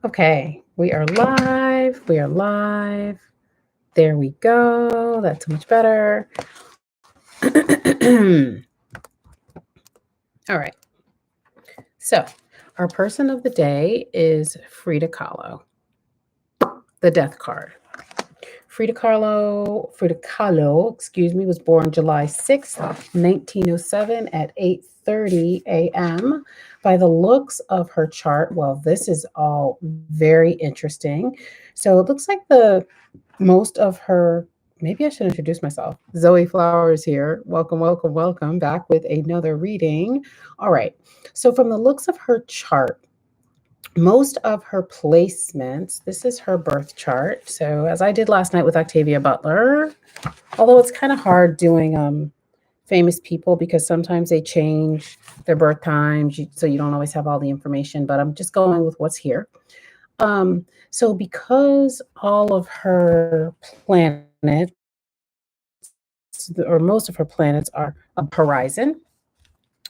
Okay, we are live. We are live. There we go. That's much better. All right. So, our person of the day is Frida Kahlo, the death card. Frida Kahlo, excuse me, was born July 6th, 1907 at 8:30 a.m. By the looks of her chart, well, this is all very interesting. So it looks like the most of her, maybe I should introduce myself. Zoe Flowers here. Welcome, welcome, welcome back with another reading. All right. So from the looks of her chart, most of her placements, this is her birth chart. So as I did last night with Octavia Butler, although it's kind of hard doing famous people because sometimes they change their birth times, so you don't always have all the information, but I'm just going with what's here. So because all of her planets, or most of her planets, are horizon,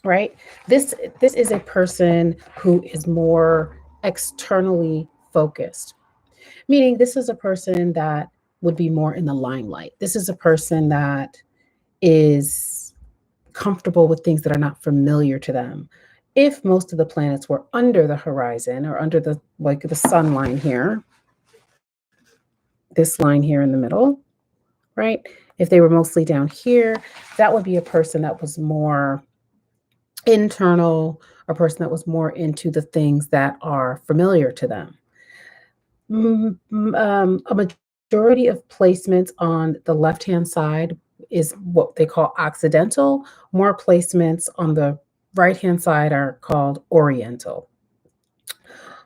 right? This is a person who is more externally focused, meaning this is a person that would be more in the limelight. This is a person that is comfortable with things that are not familiar to them. If most of the planets were under the horizon or under the like the sun line here, this line here in the middle, right? If they were mostly down here, that would be a person that was more internal, a person that was more into the things that are familiar to them. A majority of placements on the left hand side is what they call occidental. More placements on the right hand side are called oriental.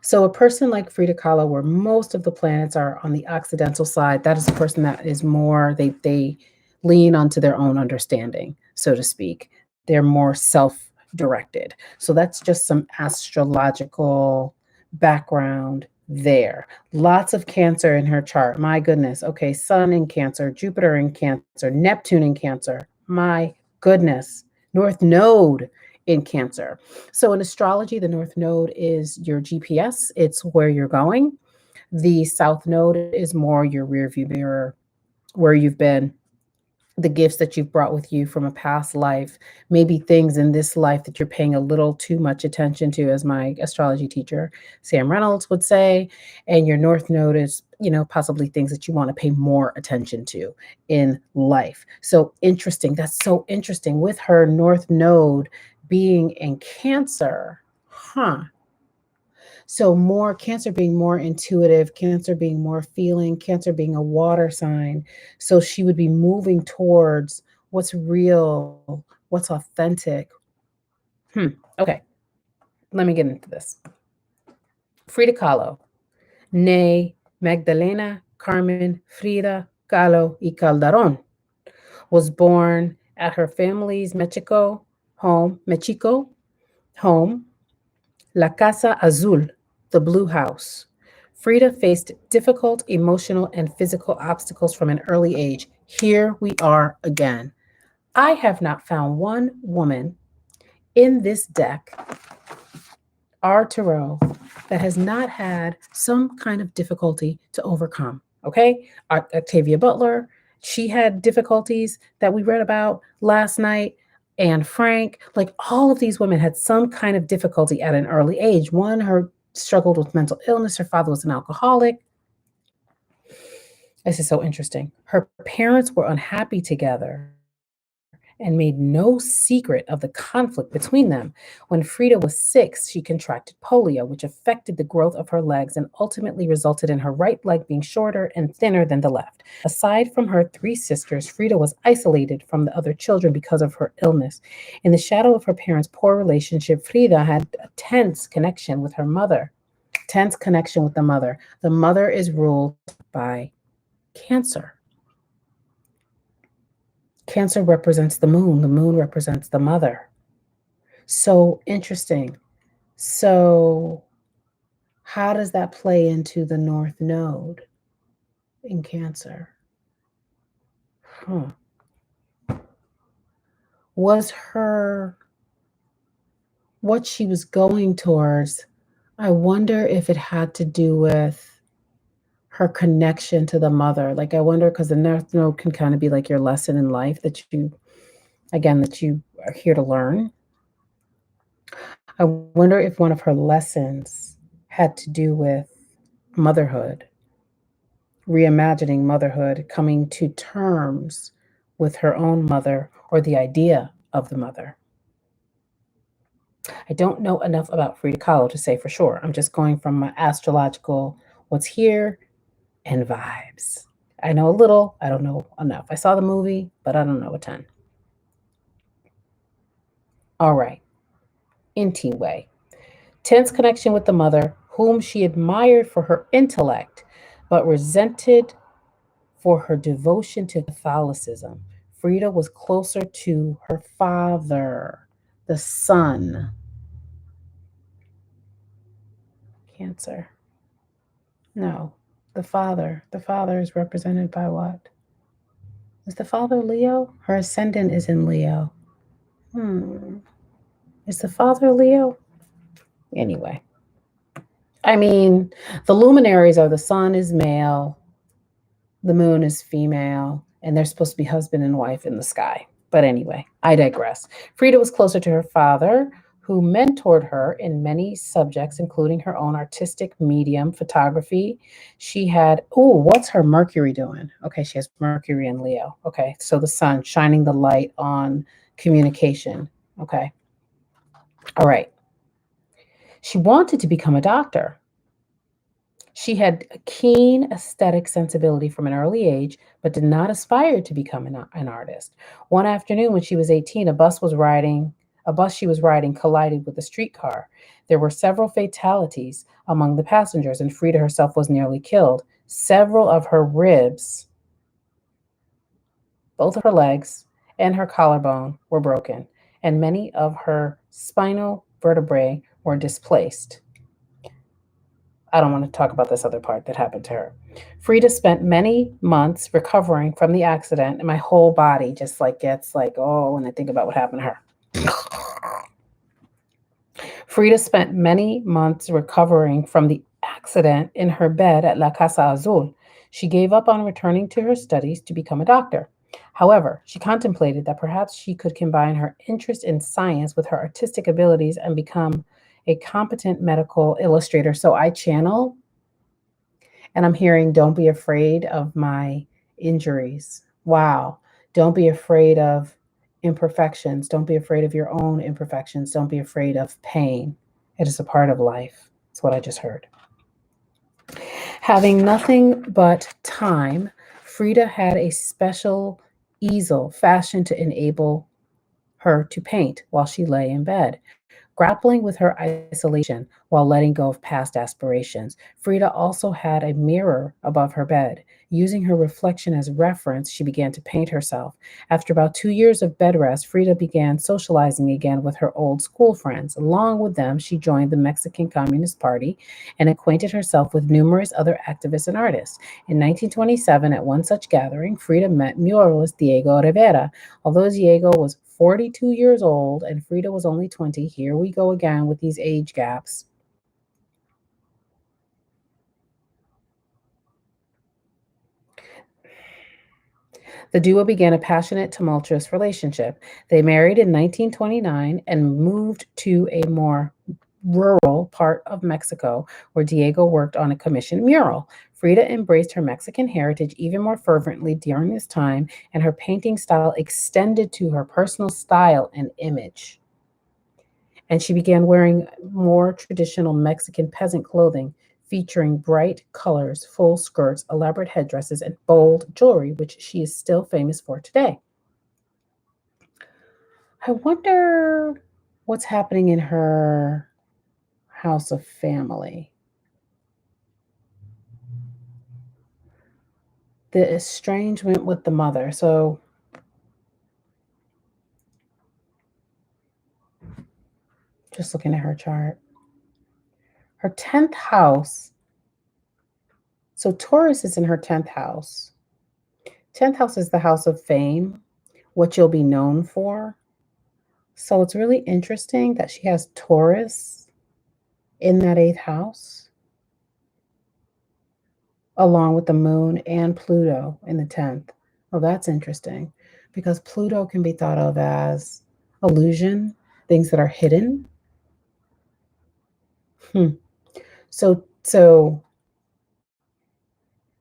So a person like Frida Kahlo, where most of the planets are on the occidental side, that is a person that is more, they lean onto their own understanding, so to speak. They're more self-directed. So that's just some astrological background there. Lots of Cancer in her chart. My goodness. Okay, Sun in Cancer, Jupiter in Cancer, Neptune in Cancer. My goodness. North Node in Cancer. So in astrology, the North Node is your GPS, it's where you're going. The South Node is more your rear view mirror, where you've been, the gifts that you've brought with you from a past life, maybe things in this life that you're paying a little too much attention to, as my astrology teacher, Sam Reynolds, would say. And your North Node is, possibly things that you want to pay more attention to in life. So interesting. That's so interesting. With her North Node being in Cancer, huh? So, more Cancer being more intuitive, Cancer being more feeling, Cancer being a water sign. So, she would be moving towards what's real, what's authentic. Okay, let me get into this. Frida Kahlo, nay Magdalena Carmen Frida Kahlo y Calderon, was born at her family's Mexico home, La Casa Azul, the Blue House. Frida faced difficult emotional and physical obstacles from an early age. Here we are again. I have not found one woman in this deck, our tarot, that has not had some kind of difficulty to overcome. Okay? Octavia Butler, she had difficulties that we read about last night. Anne Frank, like all of these women had some kind of difficulty at an early age. One, her struggled with mental illness. Her father was an alcoholic. This is so interesting. Her parents were unhappy together and made no secret of the conflict between them. When Frida was 6, she contracted polio, which affected the growth of her legs and ultimately resulted in her right leg being shorter and thinner than the left. Aside from her three sisters, Frida was isolated from the other children because of her illness. In the shadow of her parents' poor relationship, Frida had a tense connection with her mother. Tense connection with the mother. The mother is ruled by Cancer. Cancer represents the moon represents the mother. So interesting. So, how does that play into the North Node in Cancer? Huh. Was her, what she was going towards, I wonder if it had to do with her connection to the mother. Like, I wonder because the North Node can kind of be like your lesson in life that you are here to learn. I wonder if one of her lessons had to do with motherhood, reimagining motherhood, coming to terms with her own mother or the idea of the mother. I don't know enough about Frida Kahlo to say for sure. I'm just going from my astrological what's here and vibes. I know a little, I don't know enough. I saw the movie, but I don't know a ton. All right, Inti Way. Tense connection with the mother, whom she admired for her intellect, but resented for her devotion to Catholicism. Frida was closer to her father, the son. Cancer. No, the father. The father is represented by what? Is the father Leo? Her ascendant is in Leo. Hmm. Is the father Leo? Anyway, I mean, the luminaries are the sun is male, the moon is female, and they're supposed to be husband and wife in the sky. But anyway, I digress. Frida was closer to her father, who mentored her in many subjects, including her own artistic medium, photography. She had, oh, what's her Mercury doing? Okay, she has Mercury in Leo. Okay, so the sun shining the light on communication. Okay, all right. She wanted to become a doctor. She had a keen aesthetic sensibility from an early age, but did not aspire to become an artist. One afternoon when she was 18, a bus she was riding collided with a streetcar. There were several fatalities among the passengers, and Frida herself was nearly killed. Several of her ribs, both of her legs, and her collarbone were broken, and many of her spinal vertebrae were displaced. I don't want to talk about this other part that happened to her. Frida spent many months recovering from the accident, and my whole body just like gets like, oh, when I think about what happened to her. Frida spent many months recovering from the accident in her bed at La Casa Azul. She gave up on returning to her studies to become a doctor. However, she contemplated that perhaps she could combine her interest in science with her artistic abilities and become a competent medical illustrator. So I channel and I'm hearing, don't be afraid of my injuries. Wow. Don't be afraid of imperfections. Don't be afraid of your own imperfections. Don't be afraid of pain. It is a part of life. That's what I just heard. Having nothing but time, Frida had a special easel fashioned to enable her to paint while she lay in bed. Grappling with her isolation while letting go of past aspirations, Frida also had a mirror above her bed. Using her reflection as reference, she began to paint herself. After about 2 years of bed rest, Frida began socializing again with her old school friends. Along with them, she joined the Mexican Communist Party and acquainted herself with numerous other activists and artists. In 1927, at one such gathering, Frida met muralist Diego Rivera. Although Diego was 42 years old and Frida was only 20, here we go again with these age gaps. The duo began a passionate, tumultuous relationship. They married in 1929 and moved to a more rural part of Mexico where Diego worked on a commissioned mural. Frida embraced her Mexican heritage even more fervently during this time, and her painting style extended to her personal style and image. And she began wearing more traditional Mexican peasant clothing featuring bright colors, full skirts, elaborate headdresses, and bold jewelry, which she is still famous for today. I wonder what's happening in her house of family. The estrangement with the mother. So, just looking at her chart, her 10th house. So, Taurus is in her 10th house. 10th house is the house of fame, what you'll be known for. So it's really interesting that she has Taurus in that eighth house, along with the moon and Pluto in the 10th. Well, that's interesting because Pluto can be thought of as illusion, things that are hidden. Hmm. So,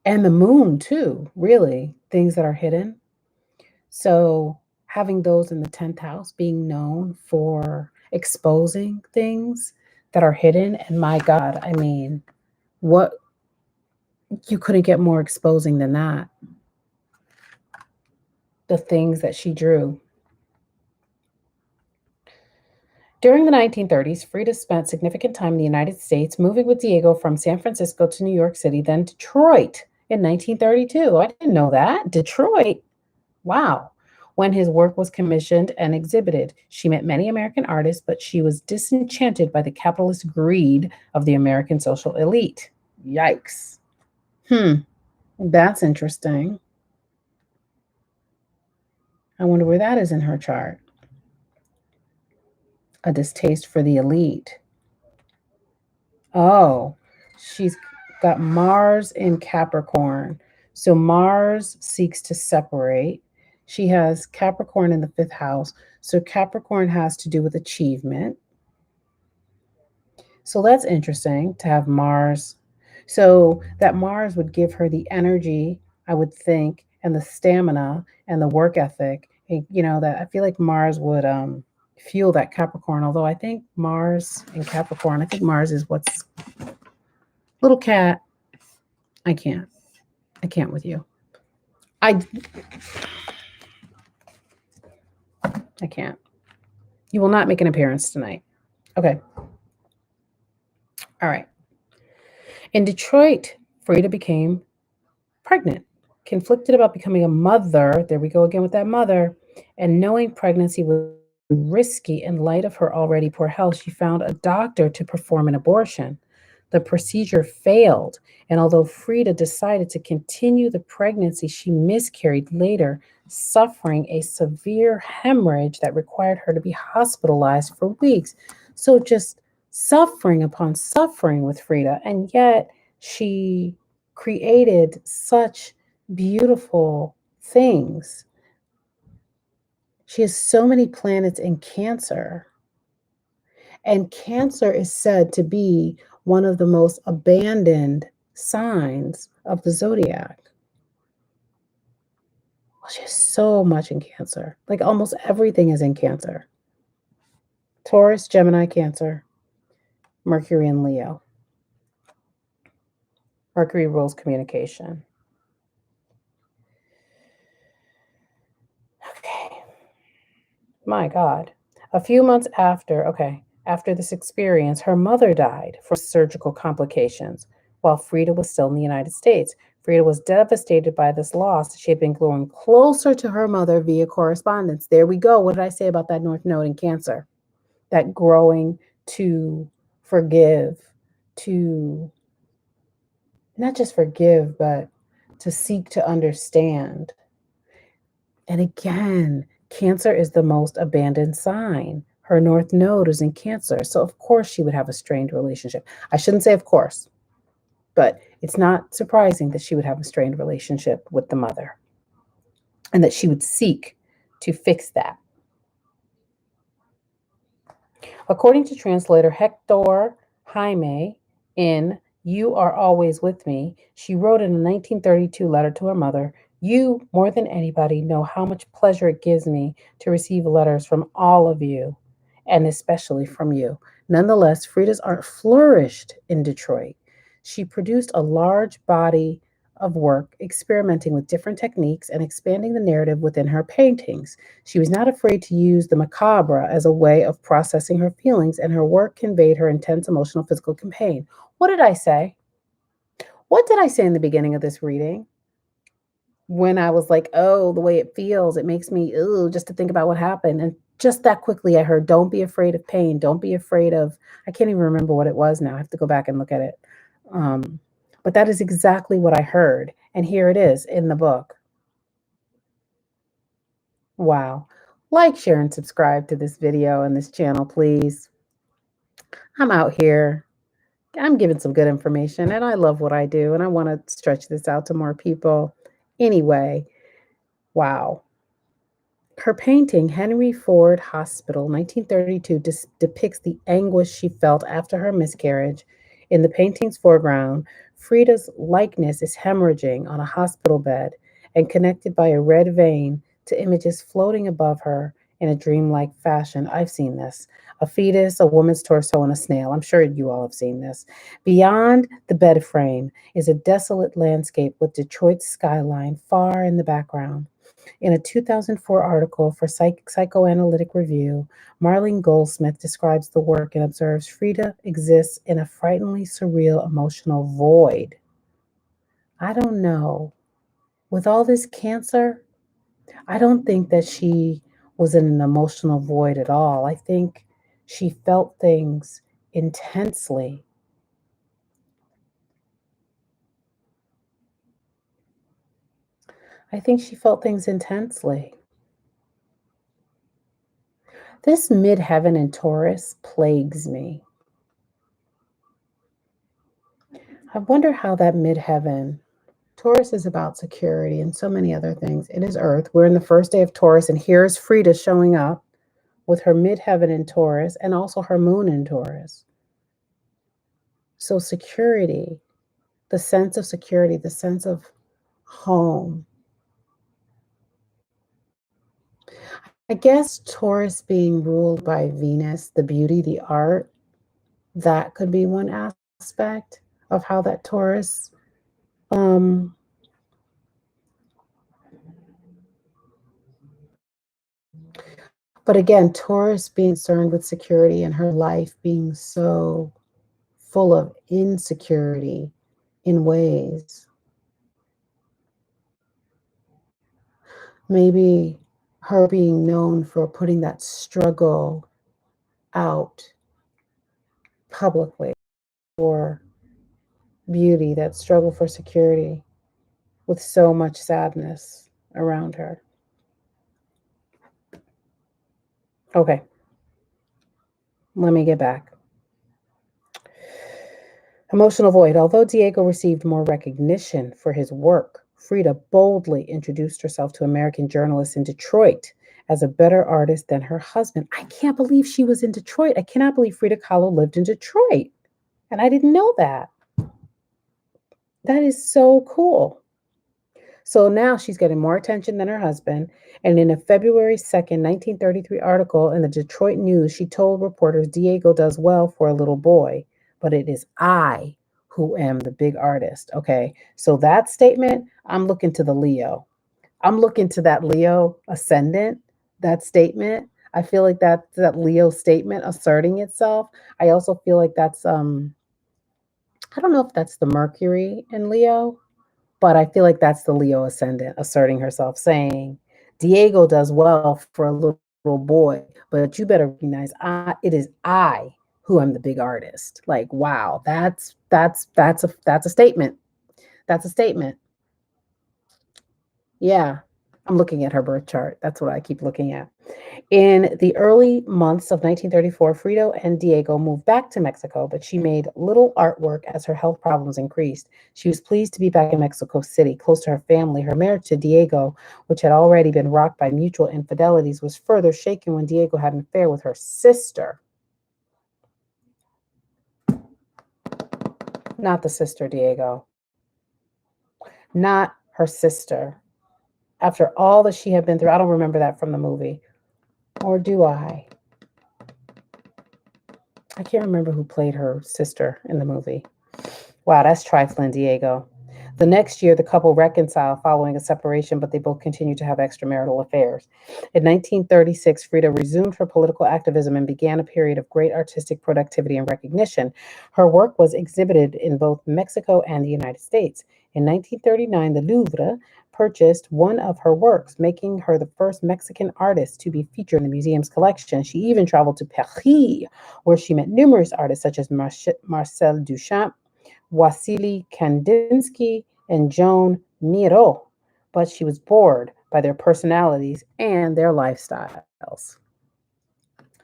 and the moon too, really, things that are hidden. So, having those in the 10th house being known for exposing things that are hidden. And my God, I mean, what you couldn't get more exposing than that. The things that she drew. During the 1930s, Frida spent significant time in the United States, moving with Diego from San Francisco to New York City, then Detroit in 1932. I didn't know that. Detroit. Wow. When his work was commissioned and exhibited, she met many American artists, but she was disenchanted by the capitalist greed of the American social elite. Yikes. Hmm, that's interesting. I wonder where that is in her chart. A distaste for the elite. Oh, she's got Mars in Capricorn. So Mars seeks to separate. She has Capricorn in the fifth house. So Capricorn has to do with achievement. So that's interesting to have Mars. So that Mars would give her the energy, I would think, and the stamina and the work ethic. That I feel like Mars would fuel that Capricorn. Although I think Mars and Capricorn, I think Mars is what's little cat. I can't. I can't with you. I I can't. You will not make an appearance tonight. Okay. All right. In Detroit, Frida became pregnant, conflicted about becoming a mother. There we go again with that mother. And knowing pregnancy was risky in light of her already poor health, she found a doctor to perform an abortion. The procedure failed, and although Frida decided to continue the pregnancy, she miscarried later, suffering a severe hemorrhage that required her to be hospitalized for weeks. So just suffering upon suffering with Frida, and yet she created such beautiful things. She has so many planets in Cancer, and Cancer is said to be one of the most abandoned signs of the zodiac. Well, she has so much in Cancer. Like almost everything is in Cancer. Taurus, Gemini, Cancer, Mercury, and Leo. Mercury rules communication. Okay. My God. A few months after this experience, her mother died from surgical complications while Frida was still in the United States. Frida was devastated by this loss. She had been growing closer to her mother via correspondence. There we go. What did I say about that North Node in Cancer? That growing to forgive, to not just forgive, but to seek to understand. And again, Cancer is the most abandoned sign. Her North Node is in Cancer. So, of course, she would have a strained relationship. I shouldn't say, of course, but it's not surprising that she would have a strained relationship with the mother and that she would seek to fix that. According to translator Hector Jaime in You Are Always With Me, she wrote in a 1932 letter to her mother, "You, more than anybody, know how much pleasure it gives me to receive letters from all of you, and especially from you." Nonetheless, Frida's art flourished in Detroit. She produced a large body of work, experimenting with different techniques and expanding the narrative within her paintings. She was not afraid to use the macabre as a way of processing her feelings, and her work conveyed her intense emotional, physical pain. What did I say? What did I say in the beginning of this reading? When I was like, oh, the way it feels, it makes me, ooh, just to think about what happened. And just that quickly, I heard, don't be afraid of pain. Don't be afraid of, I can't even remember what it was now. I have to go back and look at it. Um, but that is exactly what I heard. And here it is in the book. Wow. Like, share, and subscribe to this video and this channel, please. I'm out here I'm giving some good information and I love what I do and I want to stretch this out to more people. Anyway, wow. Her painting, Henry Ford Hospital, 1932, depicts the anguish she felt after her miscarriage. In the painting's foreground, Frida's likeness is hemorrhaging on a hospital bed and connected by a red vein to images floating above her in a dreamlike fashion. I've seen this. A fetus, a woman's torso, and a snail. I'm sure you all have seen this. Beyond the bed frame is a desolate landscape with Detroit's skyline far in the background. In a 2004 article for Psychoanalytic Review, Marlene Goldsmith describes the work and observes Frida exists in a frighteningly surreal emotional void. I don't know. With all this cancer, I don't think that she was in an emotional void at all. I think she felt things intensely. I think she felt things intensely. This midheaven in Taurus plagues me. I wonder how that midheaven. Taurus is about security and so many other things. It is Earth. We're in the first day of Taurus, and here's Frida showing up with her midheaven in Taurus and also her moon in Taurus. So, security, the sense of security, the sense of home. I guess Taurus being ruled by Venus, the beauty, the art, that could be one aspect of how that Taurus. Um, but again, Taurus being concerned with security and her life being so full of insecurity in ways. Maybe her being known for putting that struggle out publicly for beauty, that struggle for security with so much sadness around her. Okay, let me get back. Emotional void. Although Diego received more recognition for his work, Frida boldly introduced herself to American journalists in Detroit as a better artist than her husband. I can't believe she was in Detroit. I cannot believe Frida Kahlo lived in Detroit. And I didn't know that. That is so cool. So now she's getting more attention than her husband. And in a February 2nd, 1933 article in the Detroit News, she told reporters Diego does well for a little boy, but it is I who am the big artist. Okay. So that statement, I'm looking to the Leo. I'm looking to that Leo ascendant, that statement. I feel like that Leo statement asserting itself. I also feel like that's I don't know if that's the Mercury in Leo, but I feel like that's the Leo ascendant asserting herself, saying, Diego does well for a little boy, but you better recognize it is I who am the big artist. Like, wow, that's a statement. That's a statement. Yeah. I'm looking at her birth chart. That's what I keep looking at. In the early months of 1934, Frida and Diego moved back to Mexico, but she made little artwork as her health problems increased. She was pleased to be back in Mexico City, close to her family. Her marriage to Diego, which had already been rocked by mutual infidelities, was further shaken when Diego had an affair with her sister, not the sister Diego, not her sister. After all that she had been through, I don't remember that from the movie, or do I? I can't remember who played her sister in the movie. Wow, that's trifling, Diego. The next year, the couple reconciled following a separation, but they both continued to have extramarital affairs. In 1936, Frida resumed her political activism and began a period of great artistic productivity and recognition. Her work was exhibited in both Mexico and the United States. In 1939, the Louvre purchased one of her works, making her the first Mexican artist to be featured in the museum's collection. She even traveled to Paris, where she met numerous artists such as Marcel Duchamp, Wassily Kandinsky, and Joan Miro, but she was bored by their personalities and their lifestyles.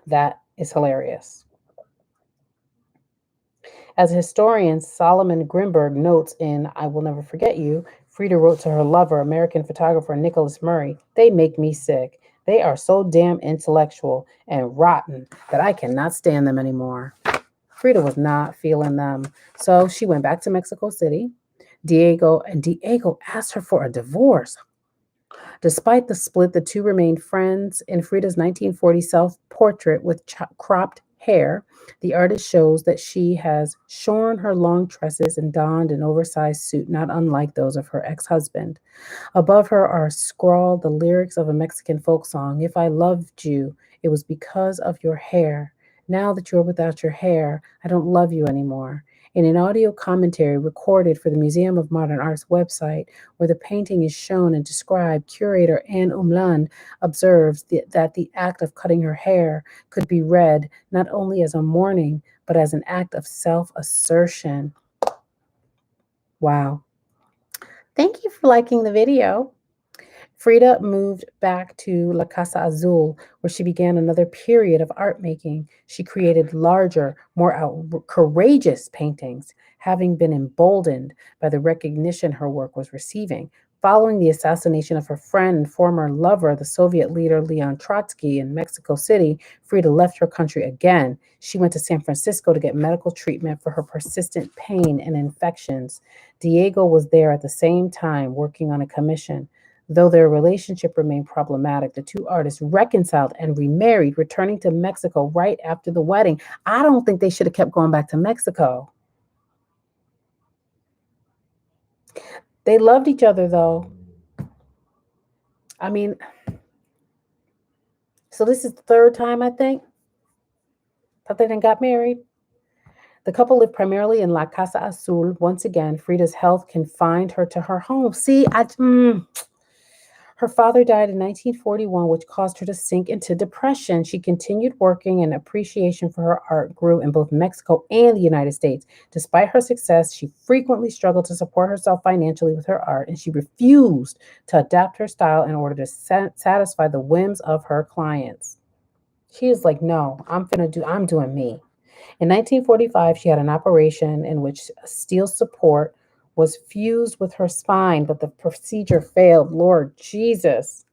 That is hilarious. As historian Solomon Grimberg notes in I Will Never Forget You, Frida wrote to her lover, American photographer Nicholas Murray, "They make me sick. They are so damn intellectual and rotten that I cannot stand them anymore." Frida was not feeling them, so she went back to Mexico City. Diego asked her for a divorce. Despite the split, the two remained friends. In Frida's 1940 self portrait with cropped hair, the artist shows that she has shorn her long tresses and donned an oversized suit not unlike those of her ex husband. Above her are scrawled the lyrics of a Mexican folk song: "If I loved you, it was because of your hair. Now that you're without your hair, I don't love you anymore." In an audio commentary recorded for the Museum of Modern Art's website, where the painting is shown and described, curator Anne Umland observes that the act of cutting her hair could be read not only as a mourning, but as an act of self assertion. Wow. Thank you for liking the video. Frida moved back to La Casa Azul, where she began another period of art making. She created larger, more courageous paintings, having been emboldened by the recognition her work was receiving. Following the assassination of her friend and former lover, the Soviet leader Leon Trotsky, in Mexico City, Frida left her country again. She went to San Francisco to get medical treatment for her persistent pain and infections. Diego was there at the same time, working on a commission. Though their relationship remained problematic, the two artists reconciled and remarried, returning to Mexico right after the wedding. I don't think they should have kept going back to Mexico. They loved each other, though. I mean, so this is the third time, I think, that they then got married. The couple lived primarily in La Casa Azul. Once again, Frida's health confined her to her home. See, her father died in 1941, which caused her to sink into depression. She continued working, and appreciation for her art grew in both Mexico and the United States. Despite her success, she frequently struggled to support herself financially with her art, and she refused to adapt her style in order to satisfy the whims of her clients. She is like, no, I'm doing me. In 1945, she had an operation in which steel support was fused with her spine, but the procedure failed. Lord Jesus.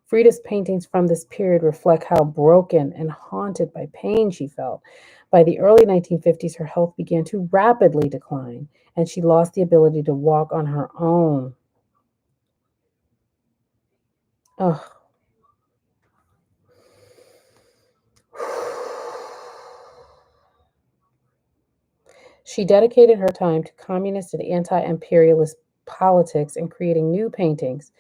Frida's paintings from this period reflect how broken and haunted by pain she felt. By the early 1950s, her health began to rapidly decline, and she lost the ability to walk on her own. Ugh. She dedicated her time to communist and anti imperialist politics and creating new paintings.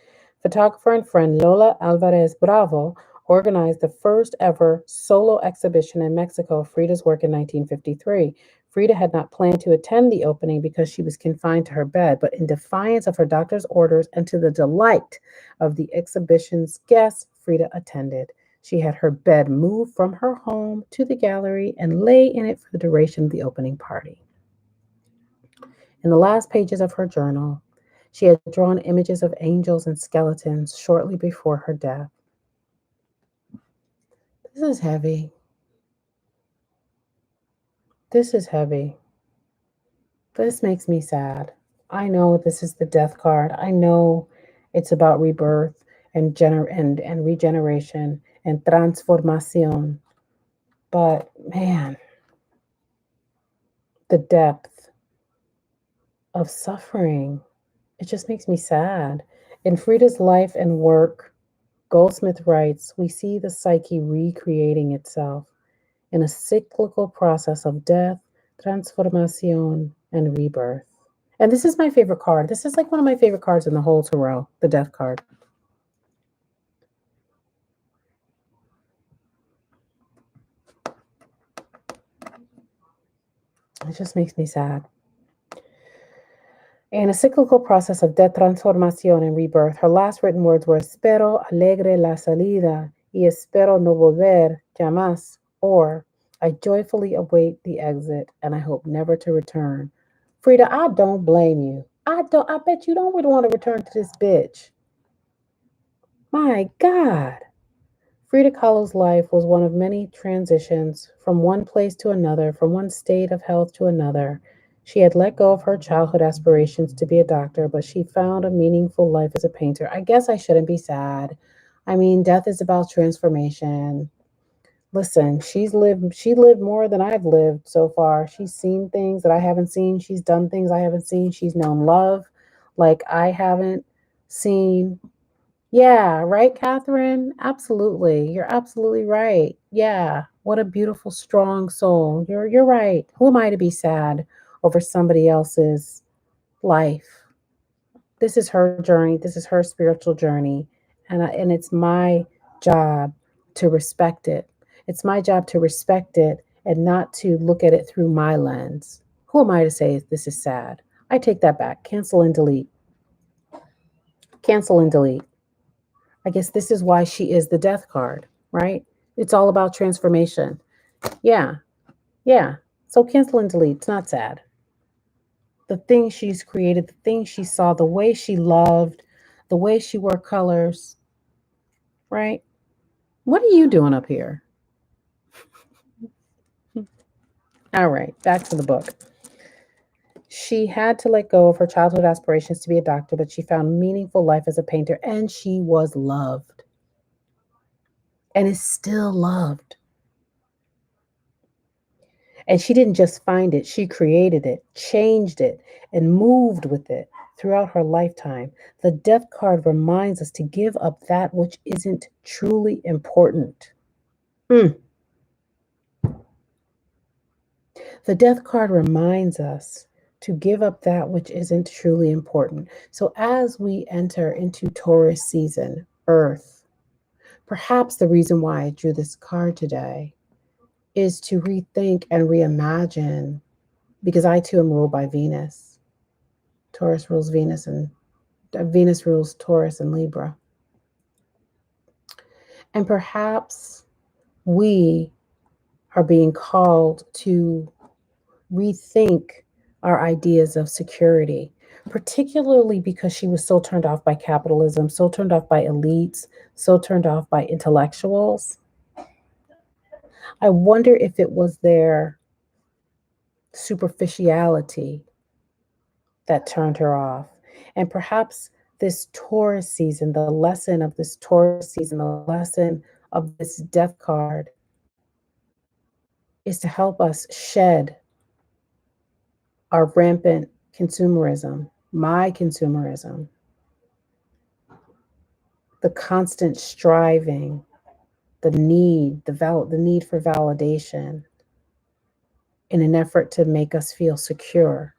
Photographer and friend Lola Alvarez Bravo organized the first ever solo exhibition in Mexico of Frida's work in 1953. Frida had not planned to attend the opening because she was confined to her bed, but in defiance of her doctor's orders and to the delight of the exhibition's guests, Frida attended. She had her bed moved from her home to the gallery and lay in it for the duration of the opening party. In the last pages of her journal, she had drawn images of angels and skeletons shortly before her death. This is heavy. This is heavy. This makes me sad. I know this is the death card. I know it's about rebirth and regeneration and transformación. But man, the depth of suffering, it just makes me sad. In Frida's life and work, Goldsmith writes, we see the psyche recreating itself in a cyclical process of death, transformación, and rebirth. And this is my favorite card. This is like one of my favorite cards in the whole tarot, the death card. It just makes me sad. In a cyclical process of death, transformación, and rebirth, her last written words were espero alegre la salida y espero no volver jamás, or I joyfully await the exit and I hope never to return. Frida, I don't blame you. I bet you don't really want to return to this bitch. My God. Frida Kahlo's life was one of many transitions from one place to another, from one state of health to another. She had let go of her childhood aspirations to be a doctor, but she found a meaningful life as a painter. I guess I shouldn't be sad. I mean, death is about transformation. Listen, she lived more than I've lived so far. She's seen things that I haven't seen. She's done things I haven't seen. She's known love like I haven't seen. Yeah, right, Catherine? Absolutely. You're absolutely right. Yeah. What a beautiful, strong soul. You're right. Who am I to be sad over somebody else's life? This is her journey. This is her spiritual journey. And it's my job to respect it. It's my job to respect it and not to look at it through my lens. Who am I to say this is sad? I take that back. Cancel and delete. Cancel and delete. I guess this is why she is the death card, right? It's all about transformation. Yeah, yeah. So cancel and delete. It's not sad. The things she's created, the things she saw, the way she loved, the way she wore colors, right? What are you doing up here? All right, back to the book. She had to let go of her childhood aspirations to be a doctor, but she found meaningful life as a painter and she was loved and is still loved. And she didn't just find it, she created it, changed it, and moved with it throughout her lifetime. The death card reminds us to give up that which isn't truly important. Mm. The death card reminds us to give up that which isn't truly important. So as we enter into Taurus season, Earth, perhaps the reason why I drew this card today is to rethink and reimagine because I too am ruled by Venus. Taurus rules Venus and Venus rules Taurus and Libra. And perhaps we are being called to rethink our ideas of security, particularly because she was so turned off by capitalism, so turned off by elites, so turned off by intellectuals. I wonder if it was their superficiality that turned her off. And perhaps this Taurus season, the lesson of this Taurus season, the lesson of this death card is to help us shed our rampant consumerism, my consumerism, the constant striving, the need for validation in an effort to make us feel secure.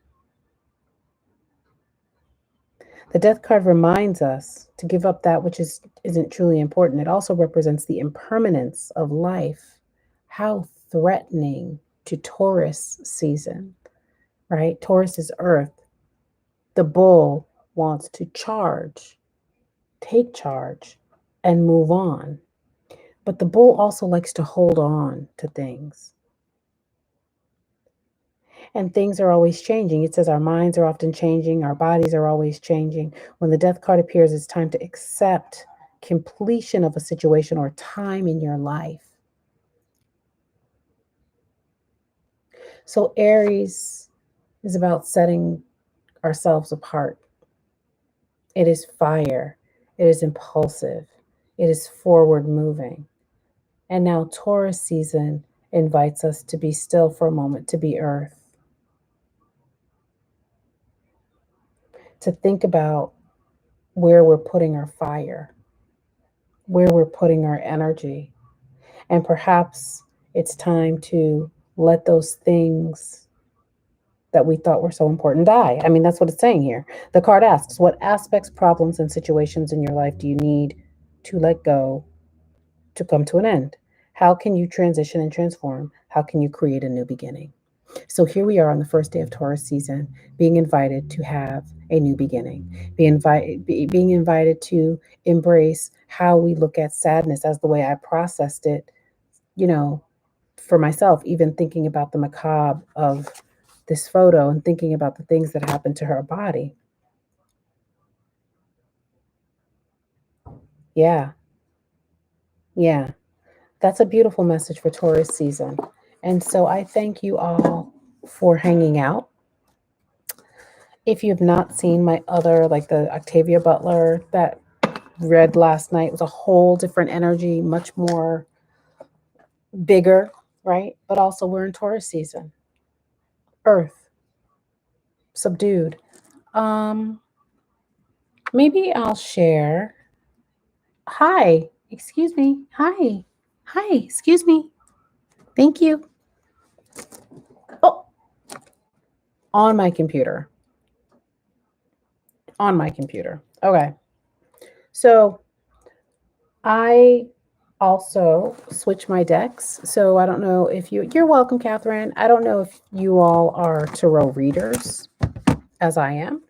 The death card reminds us to give up that which isn't truly important. It also represents the impermanence of life. How threatening to Taurus season, right? Taurus is earth. The bull wants to charge, take charge, and move on. But the bull also likes to hold on to things. And things are always changing. It says our minds are often changing, our bodies are always changing. When the death card appears, it's time to accept completion of a situation or time in your life. So, Aries is about setting ourselves apart. It is fire, it is impulsive, it is forward moving. And now, Taurus season invites us to be still for a moment, to be earth, to think about where we're putting our fire, where we're putting our energy. And perhaps it's time to let those things that we thought were so important die. I mean, that's what it's saying here. The card asks, what aspects, problems, and situations in your life do you need to let go to come to an end? How can you transition and transform? How can you create a new beginning? So here we are on the first day of Taurus season, being invited to have a new beginning, being invited to embrace how we look at sadness as the way I processed it, you know, for myself, even thinking about the macabre of this photo and thinking about the things that happened to her body. Yeah, yeah. That's a beautiful message for Taurus season. And so I thank you all for hanging out. If you have not seen my other, like the Octavia Butler that read last night, it was a whole different energy, much more bigger, right? But also, we're in Taurus season, Earth, subdued. Um, Maybe I'll share. Hi, excuse me. Hi, excuse me. Thank you. Oh, on my computer. On my computer. Okay. So I also switch my decks. So I don't know if you're welcome, Catherine. I don't know if you all are tarot readers as I am,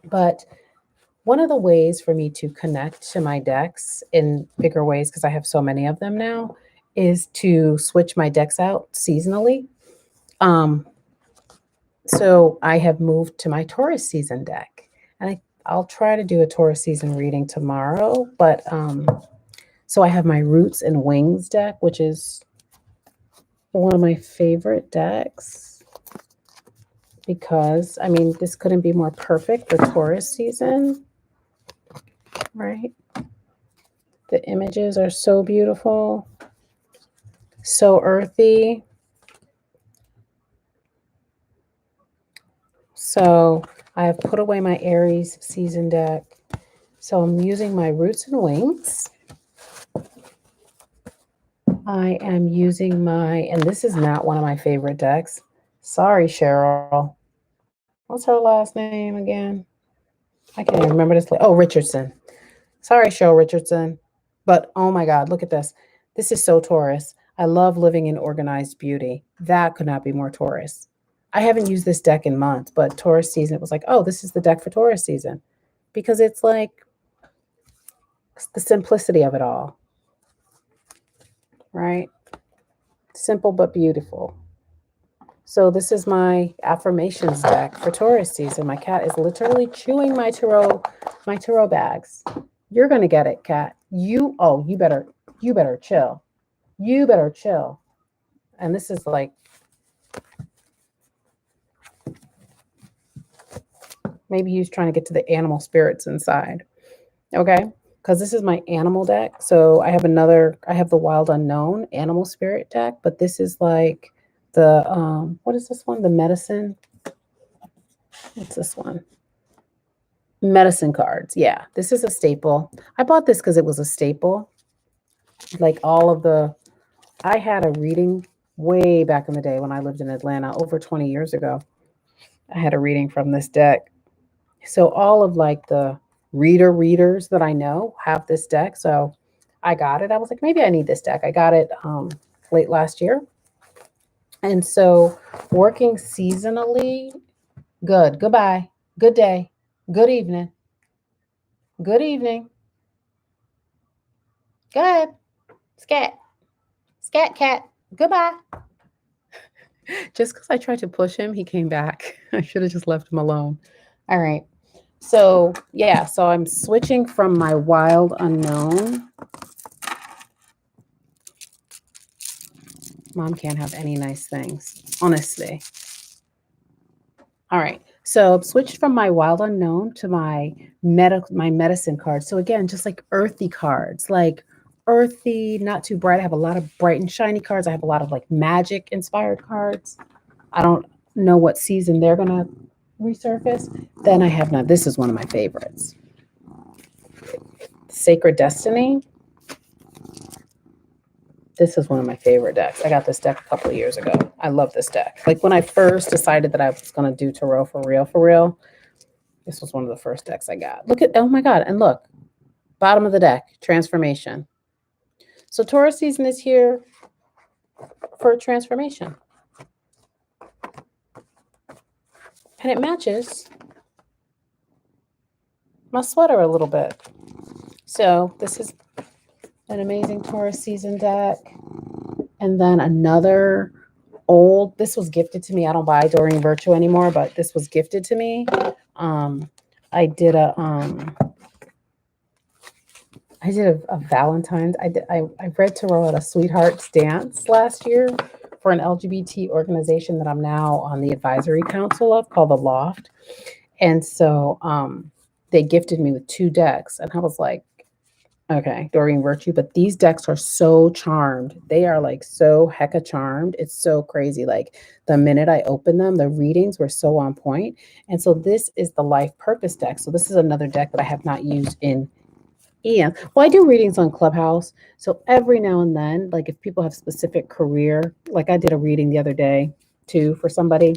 but one of the ways for me to connect to my decks in bigger ways, because I have so many of them now, is to switch my decks out seasonally. Um, so I have moved to my Taurus season deck, and I'll try to do a Taurus season reading tomorrow. But so I have my Roots and Wings deck, which is one of my favorite decks because I mean this couldn't be more perfect for Taurus season, right? The images are so beautiful, so earthy. So I have put away my Aries season deck. So I'm using my Roots and Wings. I am using my, and this is not one of my favorite decks. Sorry, Cheryl. What's her last name again? I can't even remember this. Oh, Richardson. Sorry, Cheryl Richardson. But oh my God, look at this. This is so Taurus. I love living in organized beauty. That could not be more Taurus. I haven't used this deck in months, but Taurus season, it was like, oh, this is the deck for Taurus season. Because it's like the simplicity of it all, right? Simple but beautiful. So this is my affirmations deck for Taurus season. My cat is literally chewing my tarot bags. You're gonna get it, cat. You better chill. You better chill. And this is like maybe he's trying to get to the animal spirits inside. Okay. Because this is my animal deck. So I have the Wild Unknown animal spirit deck, but this is like the what is this one? The medicine. What's this one? Medicine cards. Yeah, this is a staple. I bought this because it was a staple. Like all of the, I had a reading way back in the day when I lived in Atlanta over 20 years ago. I had a reading from this deck. So all of like the readers that I know have this deck. So I got it. I was like, maybe I need this deck. I got it late last year. And so working seasonally, good. Goodbye. Good day. Good evening. Good evening. Good. Scat. Scat cat. Goodbye. Just because I tried to push him, he came back. I should have just left him alone. All right. So, yeah, so I'm switching from my Wild Unknown. Mom can't have any nice things, honestly. All right. So I've switched from my Wild Unknown to my medicine cards. So again, just like earthy cards, like earthy, not too bright. I have a lot of bright and shiny cards. I have a lot of like magic inspired cards. I don't know what season they're gonna resurface. Then I have not. This is one of my favorites. Sacred Destiny. This is one of my favorite decks. I got this deck a couple of years ago. I love this deck. Like when I first decided that I was going to do tarot for real, this was one of the first decks I got. Look at, oh my God. And look, bottom of the deck, transformation. So Taurus season is here for a transformation. And it matches my sweater a little bit. So this is an amazing Taurus season deck. And then another old, this was gifted to me. I don't buy Doreen Virtue anymore, but this was gifted to me. I I did a Valentine's. I read tarot at a Sweethearts Dance last year for an LGBT organization that I'm now on the advisory council of called the Loft. And so they gifted me with two decks, and I was like, okay, Doreen Virtue, but these decks are so charmed. They are like so hecka charmed. It's so crazy. Like the minute I opened them, the readings were so on point. And so this is the Life Purpose deck. So this is another deck that I have not used in Ian. Well, I do readings on Clubhouse. So every now and then, like if people have specific career, like I did a reading the other day too for somebody,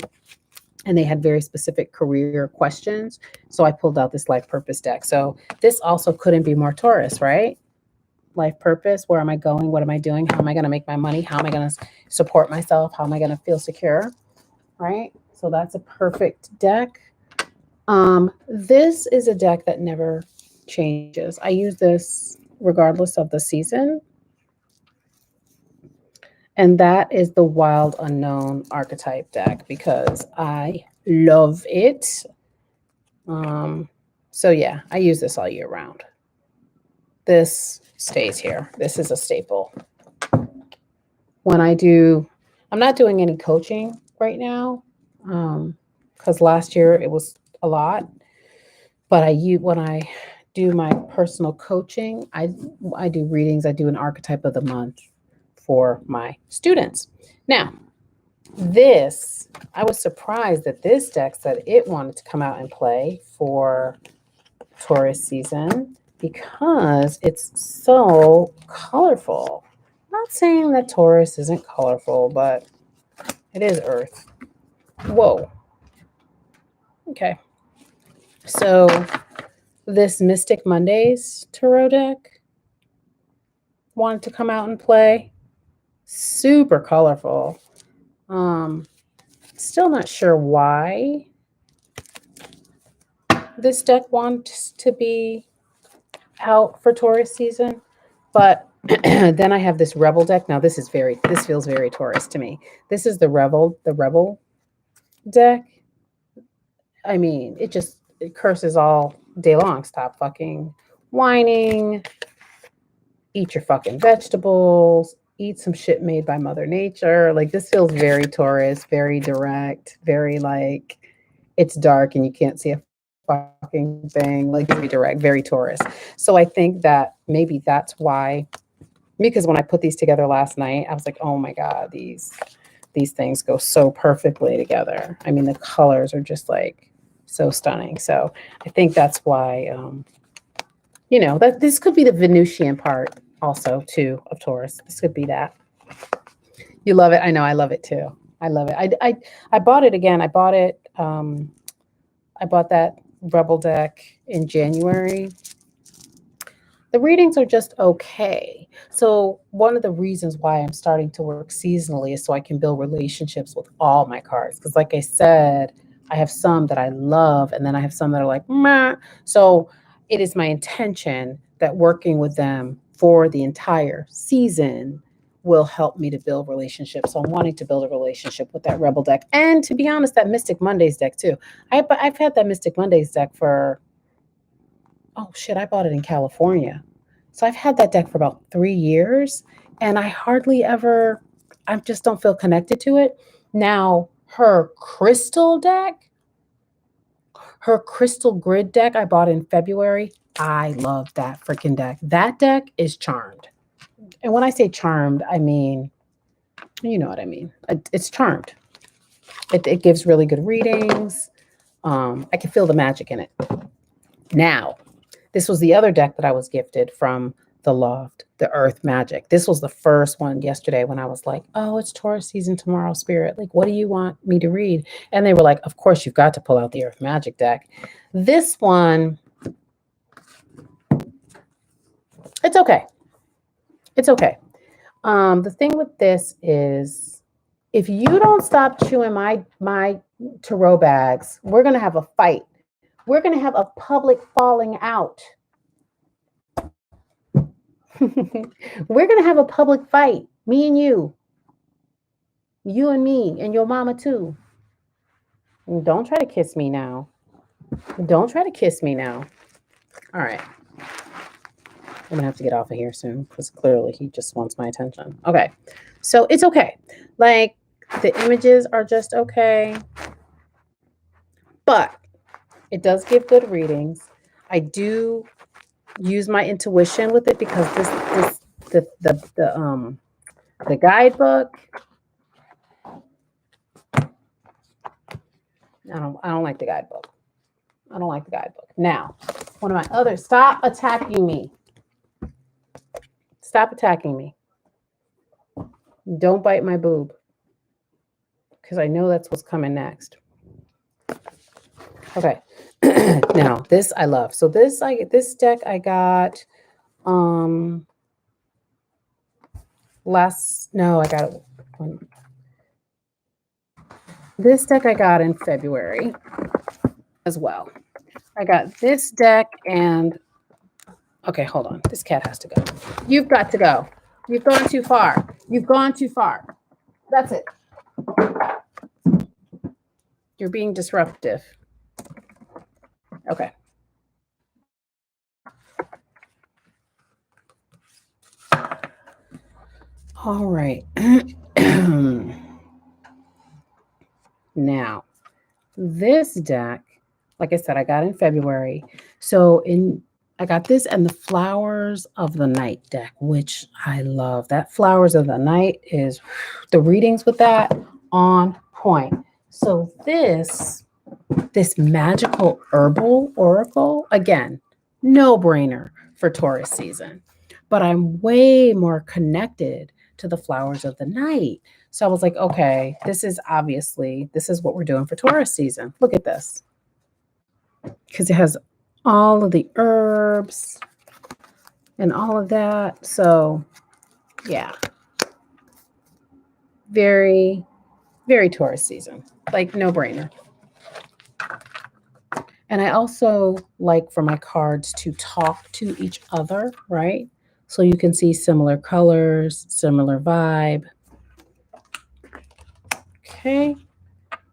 and they had very specific career questions. So I pulled out this Life Purpose deck. So this also couldn't be more Taurus, right? Life purpose. Where am I going? What am I doing? How am I going to make my money? How am I going to support myself? How am I going to feel secure? Right? So that's a perfect deck. This is a deck that never changes. I use this regardless of the season, and that is the Wild Unknown archetype deck because I love it. So yeah, I use this all year round. This stays here. This is a staple. When I'm not doing any coaching right now because last year it was a lot. But when I do my personal coaching, I do readings. I do an archetype of the month for my students. Now, I was surprised that this deck said it wanted to come out and play for Taurus season because it's so colorful. Not saying that Taurus isn't colorful, but it is Earth. Whoa. Okay. So this Mystic Mondays tarot deck wanted to come out and play. Super colorful. Still not sure why this deck wants to be out for Taurus season, but then I have this Rebel deck. Now this feels very Taurus to me. This is the Rebel deck. I mean, it curses all day long. Stop fucking whining. Eat your fucking vegetables. Eat some shit made by Mother Nature. Like this feels very Taurus, very direct, very like it's dark and you can't see a fucking thing. Like very direct, very Taurus. So I think that maybe that's why, because when I put these together last night, I was like, oh my God, these things go so perfectly together. I mean, the colors are just like so stunning. So I think that's why, that this could be the Venusian part also too of Taurus. This could be that. You love it. I know. I love it too. I love it. I bought it again. I bought it. I bought that Rebel deck in January. The readings are just okay. So one of the reasons why I'm starting to work seasonally is so I can build relationships with all my cards. Because like I said, I have some that I love, and then I have some that are like, meh. So it is my intention that working with them for the entire season will help me to build relationships. So I'm wanting to build a relationship with that Rebel deck. And to be honest, that Mystic Mondays deck too. I've had that Mystic Mondays deck for, oh shit, I bought it in California. So I've had that deck for about 3 years, and I just don't feel connected to it. Now, her crystal grid deck I bought in February, I love that freaking deck. That deck is charmed. And when I say charmed, I mean, you know what I mean. It's charmed. It gives really good readings. I can feel the magic in it. Now, this was the other deck that I was gifted from the Loft, the Earth Magic. This was the first one yesterday when I was like, oh, it's Taurus season tomorrow, Spirit. Like, what do you want me to read? And they were like, of course, you've got to pull out the Earth Magic deck. This one, it's okay. It's okay. The thing with this is, if you don't stop chewing my tarot bags, we're gonna have a fight. We're gonna have a public falling out. We're gonna have a public fight, me and you and me, and your mama too. Don't try to kiss me now. Don't try to kiss me now. All right. I'm gonna have to get off of here soon because clearly he just wants my attention. Okay. So it's okay. Like the images are just okay, but it does give good readings. I do use my intuition with it because the guidebook, I don't like the guidebook. I don't like the guidebook. Now, one of my others, stop attacking me. Stop attacking me. Don't bite my boob because I know that's what's coming next. Okay. Now, this I love. So this deck I got I got it. This deck I got in February as well. I got this deck and okay, hold on. This cat has to go. You've got to go. You've gone too far. You've gone too far. That's it. You're being disruptive. Okay. All right. Now, this deck, like I said, I got in February. So I got this and the Flowers of the Night deck, which I love. That Flowers of the Night is the readings with that on point. So this magical herbal oracle, again, no brainer for Taurus season, but I'm way more connected to the Flowers of the Night. So I was like, okay, this is what we're doing for Taurus season. Look at this. Because it has all of the herbs and all of that. So yeah, very, very Taurus season, like no brainer. And I also like for my cards to talk to each other, right? So you can see similar colors, similar vibe. Okay.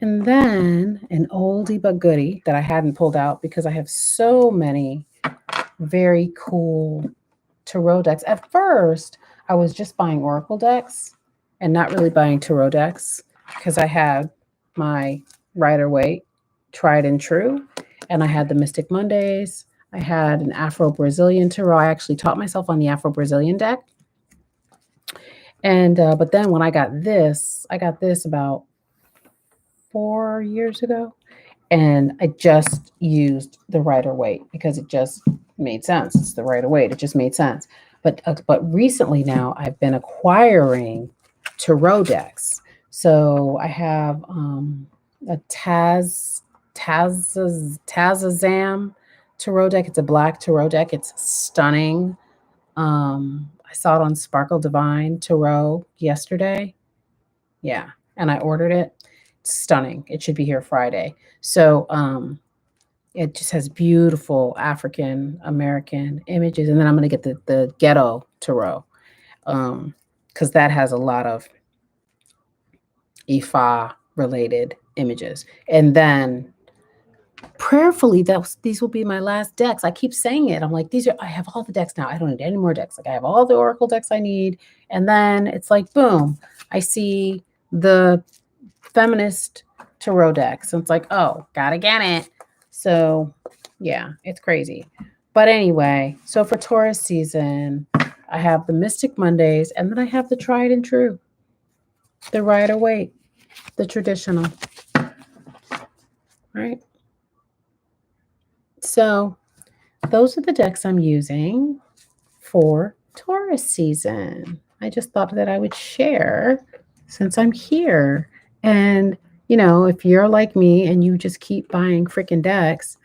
And then an oldie but goodie that I hadn't pulled out because I have so many very cool tarot decks. At first, I was just buying oracle decks and not really buying tarot decks because I had my Rider-Waite tried and true, and I had the Mystic Mondays. I had an Afro-Brazilian tarot. I actually taught myself on the Afro-Brazilian deck. And but then when I got this about 4 years ago, and I just used the Rider-Waite because it just made sense. It's the Rider-Waite. It just made sense. But recently now I've been acquiring tarot decks. So I have a Tazazam tarot deck. It's a black tarot deck. It's stunning. I saw it on Sparkle Divine Tarot yesterday. Yeah, and I ordered it. It's stunning. It should be here Friday. So it just has beautiful African American images. And then I'm going to get the Ghetto Tarot because that has a lot of Ifa related images. And then prayerfully, these will be my last decks. I keep saying it. I'm like, I have all the decks now. I don't need any more decks. Like I have all the Oracle decks I need. And then it's like, boom, I see the feminist tarot decks. And it's like, oh, gotta get it. So yeah, it's crazy. But anyway, so for Taurus season, I have the Mystic Mondays, and then I have the tried and true, the Rider-Waite, the traditional. Right? So those are the decks I'm using for Taurus season. I just thought that I would share since I'm here. And, if you're like me and you just keep buying freaking decks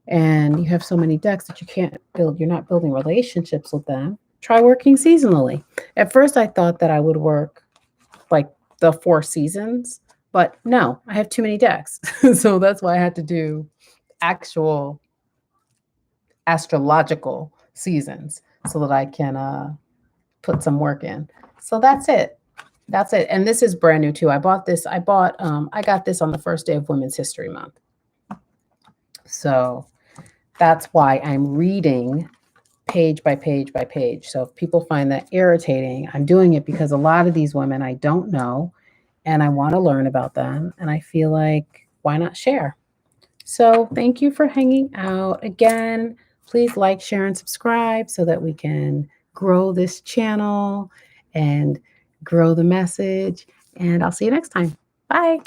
and you have so many decks that you're not building relationships with them, try working seasonally. At first, I thought that I would work like the 4 seasons, but no, I have too many decks. So that's why I had to do actual astrological seasons so that I can put some work in. So that's it. That's it. And this is brand new too. I got this on the first day of Women's History Month. So that's why I'm reading page by page by page. So if people find that irritating, I'm doing it because a lot of these women I don't know and I want to learn about them. And I feel like, why not share? So thank you for hanging out. Again, please like, share, and subscribe so that we can grow this channel and grow the message. And I'll see you next time. Bye.